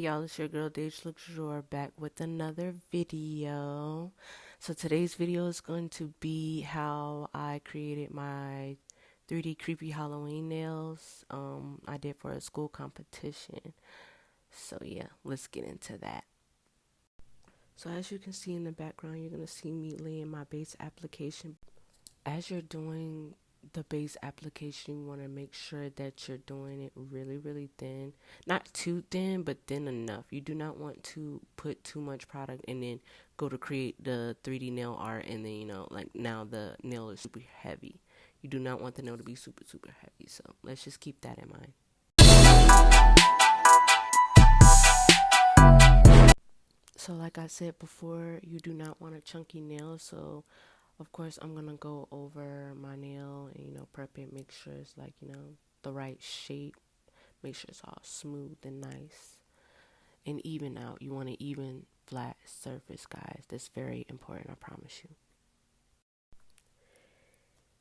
y'all, it's your girl Dage Luxure back with another video. So today's video is going to be how I created my 3D creepy Halloween nails I did for a school competition. So yeah, let's get into that. So as you can see in the background, you're going to see me laying my base application. As you're doing the base application, you want to make sure that you're doing it really thin, not too thin, but thin enough. You do not want to put too much product and then go to create the 3D nail art and then like now the nail is super heavy. You do not want the nail to be super heavy, so let's just keep that in mind. So like I said before, you do not want a chunky nail, so of course I'm gonna go over my nail and prep it, make sure it's like the right shape, make sure it's all smooth and nice and even out. You want an even flat surface, guys. That's very important, I promise you.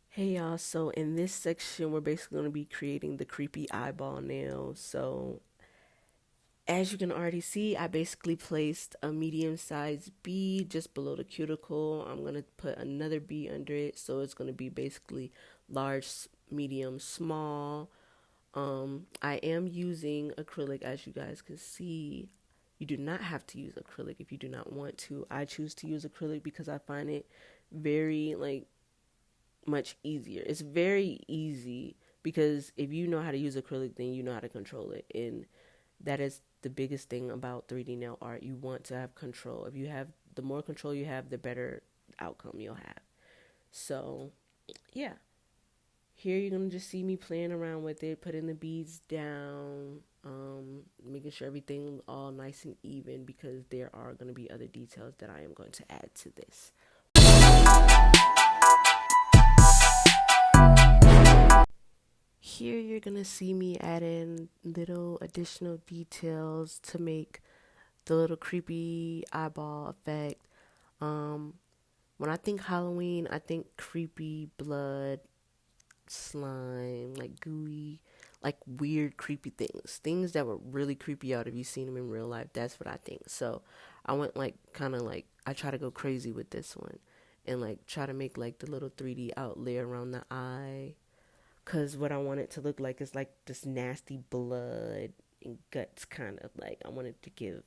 Hey y'all, so in this section we're basically going to be creating the creepy eyeball nail. So as you can already see, I basically placed a medium-sized bead just below the cuticle. I'm going to put another bead under it, so it's going to be basically large, medium, small. I am using acrylic, as you guys can see. You do not have to use acrylic if you do not want to. I choose to use acrylic because I find it very much easier. It's very easy because if you know how to use acrylic, then you know how to control it, and that is the biggest thing about 3D nail art. You want to have control. If you have, the more control you have, the better outcome you'll have. So yeah, here you're gonna just see me playing around with it, putting the beads down, making sure everything all nice and even, because there are going to be other details that I am going to add to this. Here you're going to see me add in little additional details to make the little creepy eyeball effect. When I think Halloween, I think creepy blood, slime, like gooey, like weird creepy things that were really creepy out if you've seen them in real life. That's what I think. So I went I try to go crazy with this one and try to make the little 3D outlay around the eye, because what I want it to look like is this nasty blood and guts kind of. I want it to give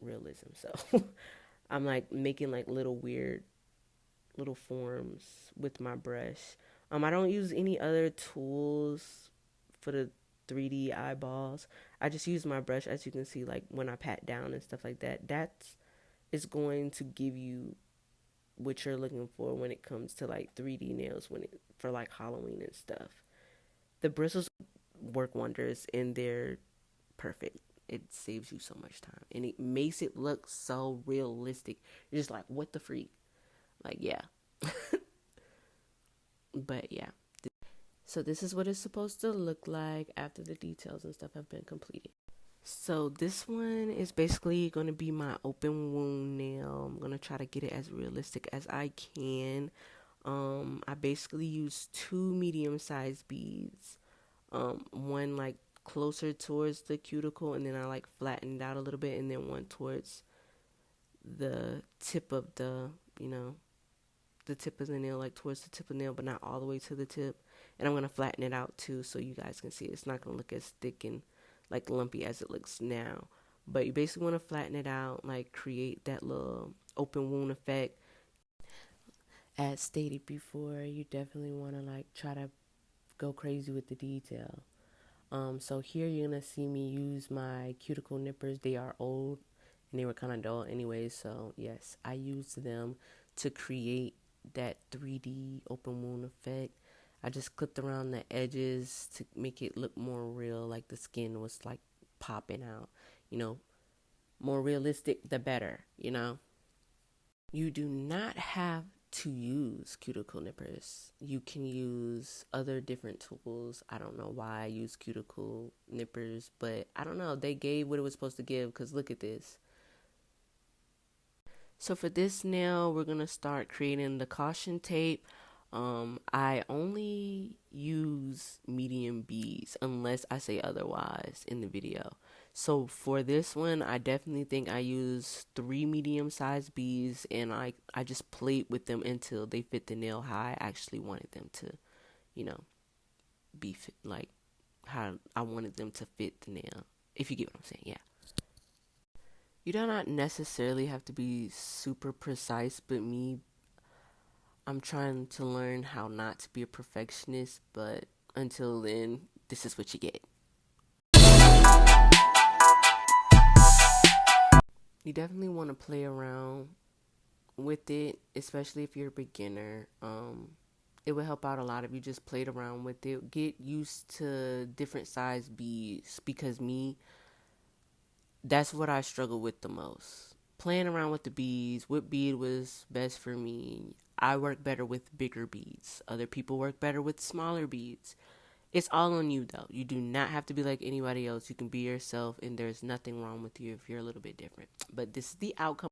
realism. So I'm making little weird little forms with my brush. I don't use any other tools for the 3D eyeballs. I just use my brush. As you can see, when I pat down and stuff like that, that is going to give you what you're looking for when it comes to 3D nails for Halloween and stuff. The bristles work wonders and they're perfect. It saves you so much time and it makes it look so realistic. You're just what the freak? Yeah. But yeah. So this is what it's supposed to look like after the details and stuff have been completed. So this one is basically going to be my open wound nail. I'm going to try to get it as realistic as I can. I basically use 2 medium-sized beads. One closer towards the cuticle, and then I flattened out a little bit, and then one towards the tip of the tip of the nail, towards the tip of the nail, but not all the way to the tip. And I'm going to flatten it out too, so you guys can see it's not going to look as thick and lumpy as it looks now. But you basically want to flatten it out, create that little open wound effect. As stated before, you definitely want to try to go crazy with the detail. So here you're going to see me use my cuticle nippers. They are old and they were kind of dull anyway, so yes, I used them to create that 3D open wound effect. I just clipped around the edges to make it look more real, like the skin was popping out, more realistic the better. You do not have to use cuticle nippers. You can use other different tools. I don't know why I use cuticle nippers, but I don't know, they gave what it was supposed to give, because look at this. So for this nail, we're going to start creating the caution tape. I only use medium beads unless I say otherwise in the video. So for this one, I definitely think I used 3 medium-sized beads, and I just played with them until they fit the nail how I actually wanted them to, you know, be fit, like how I wanted them to fit the nail. If you get what I'm saying, yeah. You do not necessarily have to be super precise, but I'm trying to learn how not to be a perfectionist, but until then, this is what you get. You definitely want to play around with it, especially if you're a beginner. It would help out a lot if you just played around with it. Get used to different size beads, because that's what I struggle with the most. Playing around with the beads, what bead was best for me. I work better with bigger beads. Other people work better with smaller beads. It's all on you though. You do not have to be like anybody else. You can be yourself, and there's nothing wrong with you if you're a little bit different. But this is the outcome.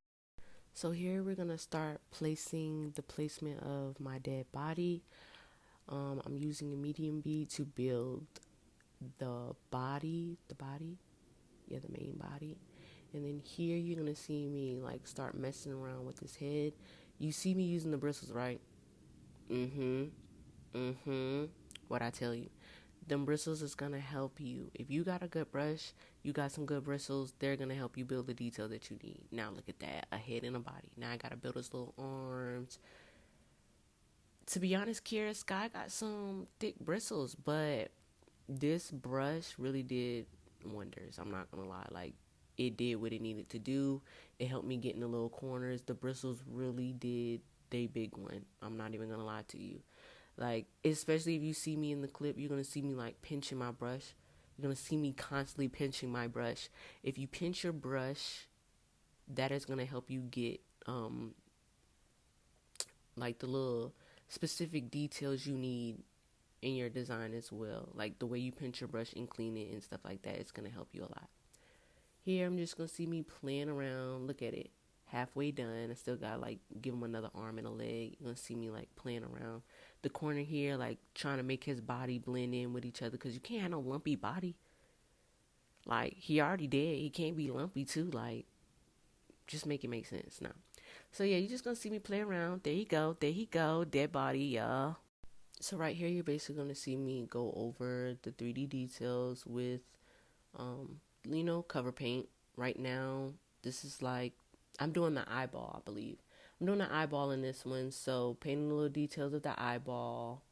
So here we're gonna start placing the placement of my dead body. I'm using a medium bead to build the body, the main body. And then here you're gonna see me like start messing around with his head. You see me using the bristles, right? What I tell you. Them bristles is gonna help you. If you got a good brush, you got some good bristles, they're gonna help you build the detail that you need. Now look at that, a head and a body. Now I gotta build his little arms. To be honest, Kiera Sky got some thick bristles, but this brush really did wonders. I'm not gonna lie. Like, it did what it needed to do. It helped me get in the little corners. The bristles really did they big one. I'm not even gonna lie to you. Like, especially if you see me in the clip, you're gonna see me like pinching my brush. You're gonna see me constantly pinching my brush. If you pinch your brush, that is gonna help you get like the little specific details you need in your design as well. Like the way you pinch your brush and clean it and stuff like that, it's gonna help you a lot. Here I'm just gonna see me playing around. Look at it, halfway done. I still gotta like give him another arm and a leg. You're gonna see me like playing around the corner here, like trying to make his body blend in with each other, because you can't have no lumpy body. Like, he already dead, he can't be lumpy too. Like, just make it make sense now. So yeah, you're just gonna see me play around. There you go, dead body, y'all. So right here, you're basically gonna see me go over the 3D details with cover paint. Right now, this is like, I'm doing the eyeball, I believe. I'm doing the eyeball in this one, so painting the little details of the eyeball.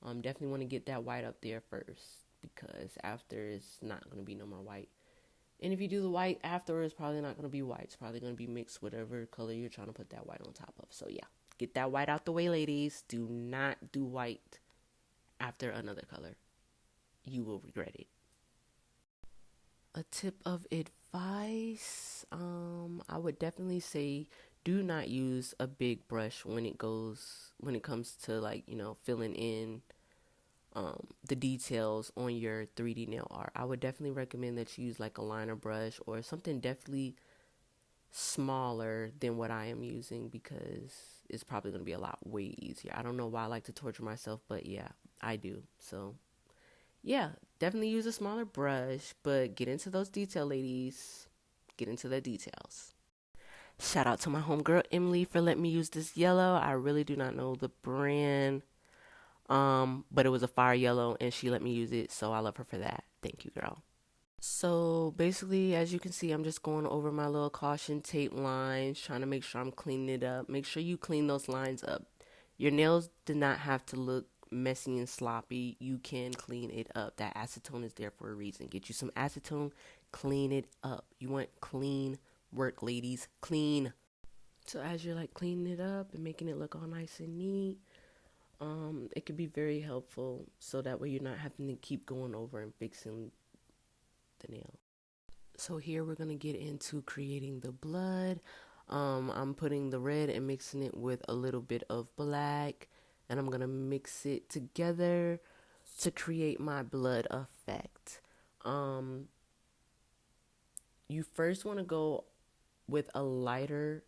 Definitely want to get that white up there first, because after it's not going to be no more white. And if you do the white after, it's probably not going to be white. It's probably going to be mixed whatever color you're trying to put that white on top of. So yeah, get that white out the way, ladies. Do not do white after another color. You will regret it. A tip of advice, I would definitely say do not use a big brush when it comes to, like, filling in the details on your 3D nail art. I would definitely recommend that you use like a liner brush or something definitely smaller than what I am using, because it's probably going to be a lot way easier. I don't know why I like to torture myself, but yeah, I do. So yeah, definitely use a smaller brush, but get into those details, ladies. Get into the details. Shout out to my homegirl Emily for letting me use this yellow. I really do not know the brand, but it was a fire yellow and she let me use it, so I love her for that. Thank you, girl. So basically, as you can see, I'm just going over my little caution tape lines, trying to make sure I'm cleaning it up. Make sure you clean those lines up. Your nails do not have to look messy and sloppy. You can clean it up. That acetone is there for a reason. Get you some acetone, clean it up. You want clean work, ladies. Clean. So as you're like cleaning it up and making it look all nice and neat, it could be very helpful, so that way you're not having to keep going over and fixing the nail. So here we're going to get into creating the blood. I'm putting the red and mixing it with a little bit of black, and I'm going to mix it together to create my blood effect. You first want to go with a lighter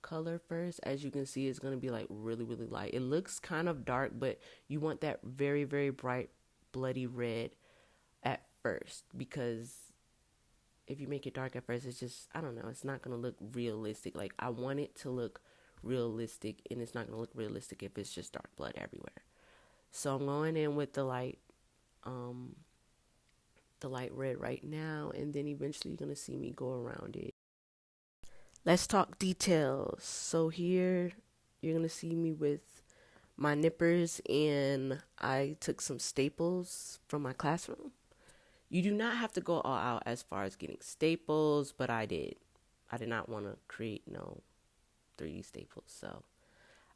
color first. As you can see, it's going to be like really, really light. It looks kind of dark, but you want that very, very bright bloody red at first, because if you make it dark at first, it's just, I don't know, it's not going to look realistic. Like, I want it to look realistic, and it's not going to look realistic if it's just dark blood everywhere. So I'm going in with the light red right now, and then eventually you're going to see me go around it. Let's talk details. So here you're going to see me with my nippers, and I took some staples from my classroom. You do not have to go all out as far as getting staples, but I did. I did not want to create no 3D staples, so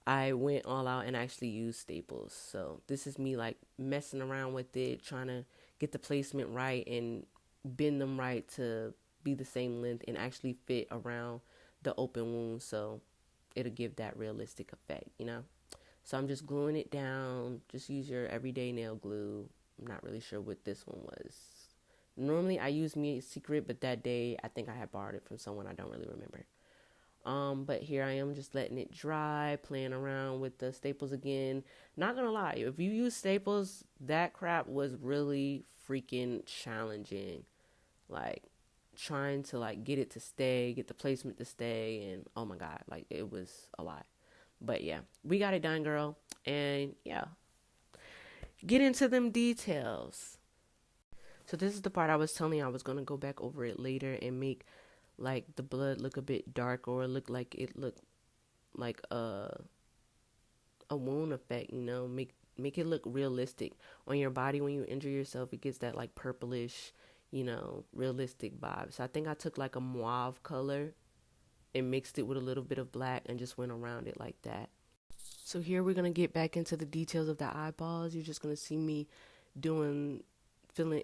I went all out and actually used staples. So this is me like messing around with it, trying to get the placement right and bend them right to be the same length and actually fit around the open wound, so it'll give that realistic effect, you know? So I'm just gluing it down. Just use your everyday nail glue. I'm not really sure what this one was. Normally I use Me Secret, but that day I think I had borrowed it from someone. I don't really remember. But here I am just letting it dry, playing around with the staples again. Not gonna lie, if you use staples, that crap was really freaking challenging. Like trying to like get it to stay, get the placement to stay, and oh my god, like it was a lot. But yeah, we got it done, girl. And yeah, get into them details. So this is the part I was telling you I was gonna go back over it later and make like the blood look a bit dark, or look like it looked like a wound effect, you know, make it look realistic on your body. When you injure yourself, it gets that like purplish, you know, realistic vibe. So I think I took like a mauve color and mixed it with a little bit of black and just went around it like that. So here we're gonna get back into the details of the eyeballs. You're just gonna see me filling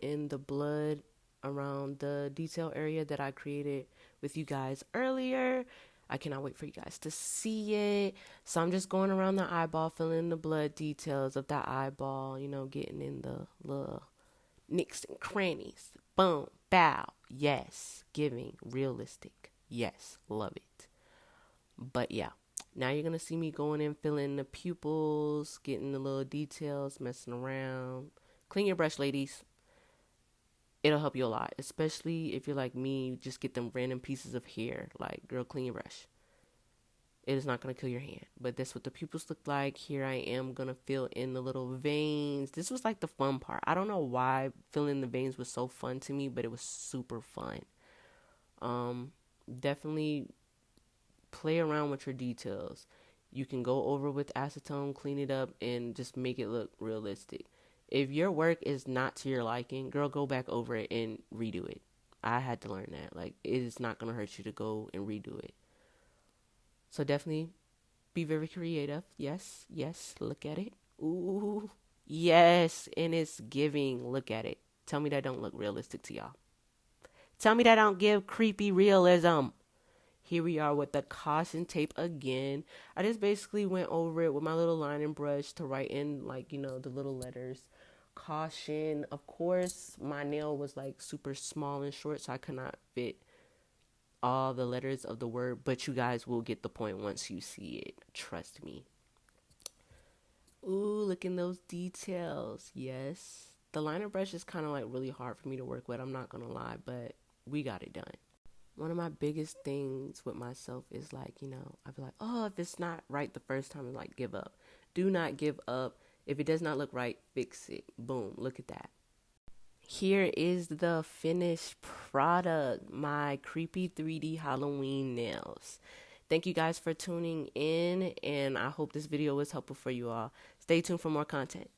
in the blood around the detail area that I created with you guys earlier. I cannot wait for you guys to see it. So I'm just going around the eyeball, filling in the blood details of that eyeball, you know, getting in the little nicks and crannies. Boom, bow. Yes, giving realistic. Yes, love it. But yeah, now you're gonna see me going in, filling in the pupils, getting the little details, messing around. Clean your brush, ladies. It'll help you a lot, especially if you're like me, you just get them random pieces of hair. Like, girl, clean your brush. It is not going to kill your hand. But that's what the pupils look like. Here I am going to fill in the little veins. This was like the fun part. I don't know why filling the veins was so fun to me, but it was super fun. Definitely play around with your details. You can go over with acetone, clean it up, and just make it look realistic. If your work is not to your liking, girl, go back over it and redo it. I had to learn that. Like, it is not going to hurt you to go and redo it. So definitely be very creative. Yes, yes, look at it. Ooh, yes, and it's giving. Look at it. Tell me that don't look realistic to y'all. Tell me that don't give creepy realism. Here we are with the caution tape again. I just basically went over it with my little lining brush to write in, like, you know, the little letters. Caution. Of course, my nail was like super small and short, so I could not fit all the letters of the word, but you guys will get the point once you see it. Trust me. Ooh, look in those details. Yes. The liner brush is kind of like really hard for me to work with, I'm not going to lie, but we got it done. One of my biggest things with myself is like, you know, I'd be like, oh, if it's not right the first time, I'm like, give up. Do not give up. If it does not look right, fix it. Boom, look at that. Here is the finished product, my creepy 3D Halloween nails. Thank you guys for tuning in, and I hope this video was helpful for you all. Stay tuned for more content.